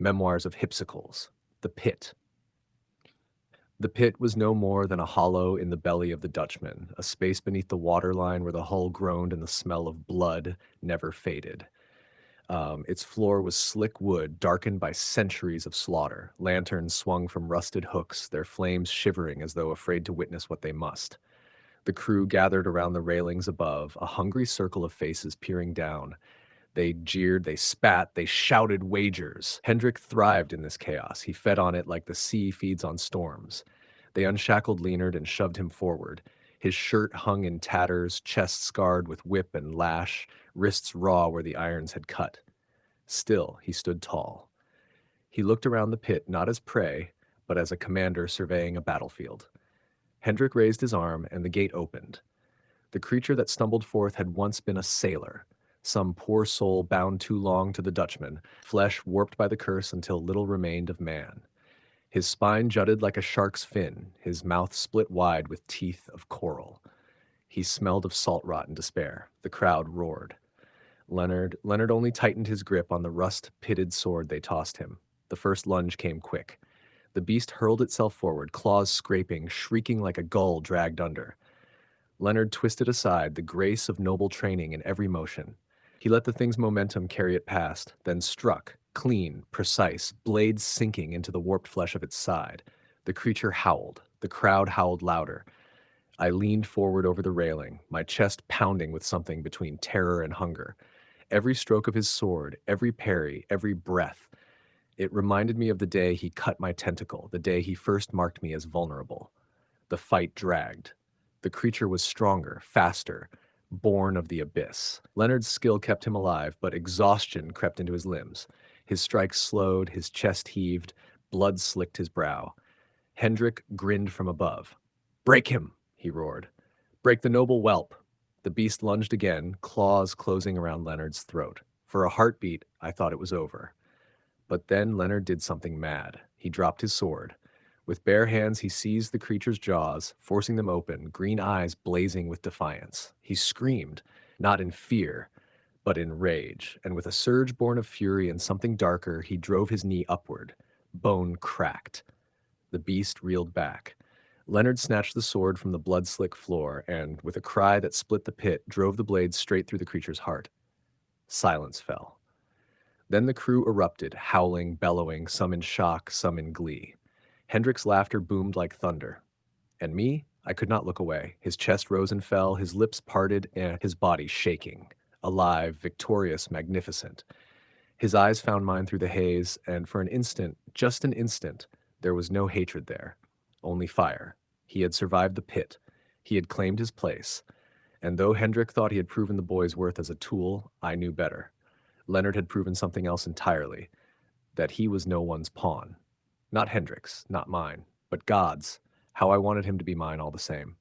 Memoirs of Hypsicles, The Pit. The pit was no more than a hollow in the belly of the Dutchman, a space beneath the waterline where the hull groaned and the smell of blood never faded. Its floor was slick wood, darkened by centuries of slaughter. Lanterns swung from rusted hooks, their flames shivering as though afraid to witness what they must. The crew gathered around the railings above, a hungry circle of faces peering down. They jeered, they spat, they shouted wagers. Hendrik thrived in this chaos. He fed on it like the sea feeds on storms. They unshackled Leonard and shoved him forward. His shirt hung in tatters, chest scarred with whip and lash, wrists raw where the irons had cut. Still, he stood tall. He looked around the pit not as prey, but as a commander surveying a battlefield. Hendrik raised his arm, and the gate opened. The creature that stumbled forth had once been a sailor, some poor soul bound too long to the Dutchman, flesh warped by the curse until little remained of man. His spine jutted like a shark's fin, his mouth split wide with teeth of coral. He smelled of salt rot and despair. The crowd roared. Leonard only tightened his grip on the rust-pitted sword they tossed him. The first lunge came quick. The beast hurled itself forward, claws scraping, shrieking like a gull dragged under. Leonard twisted aside, the grace of noble training in every motion. He let the thing's momentum carry it past, then struck, clean, precise, blades sinking into the warped flesh of its side. The creature howled. The crowd howled louder. I leaned forward over the railing, my chest pounding with something between terror and hunger. Every stroke of his sword, every parry, every breath. It reminded me of the day he cut my tentacle, the day he first marked me as vulnerable. The fight dragged. The creature was stronger, faster, born of the abyss. Leonard's skill kept him alive, but exhaustion crept into his limbs. His strikes slowed, his chest heaved, blood slicked his brow. Hendrik grinned from above. "Break him!" he roared. "Break the noble whelp!" The beast lunged again, claws closing around Leonard's throat. For a heartbeat, I thought it was over. But then Leonard did something mad. He dropped his sword. With bare hands, he seized the creature's jaws, forcing them open, green eyes blazing with defiance. He screamed, not in fear, but in rage, and with a surge born of fury and something darker, he drove his knee upward. Bone cracked. The beast reeled back. Leonard snatched the sword from the blood-slick floor and, with a cry that split the pit, drove the blade straight through the creature's heart. Silence fell. Then the crew erupted, howling, bellowing, some in shock, some in glee. Hendrik's laughter boomed like thunder. And me? I could not look away. His chest rose and fell, his lips parted, and his body shaking. Alive, victorious, magnificent. His eyes found mine through the haze, and for an instant, just an instant, there was no hatred there. Only fire. He had survived the pit. He had claimed his place. And though Hendrik thought he had proven the boy's worth as a tool, I knew better. Leonard had proven something else entirely, that he was no one's pawn. Not Hendrik's, not mine, but God's. How I wanted him to be mine all the same.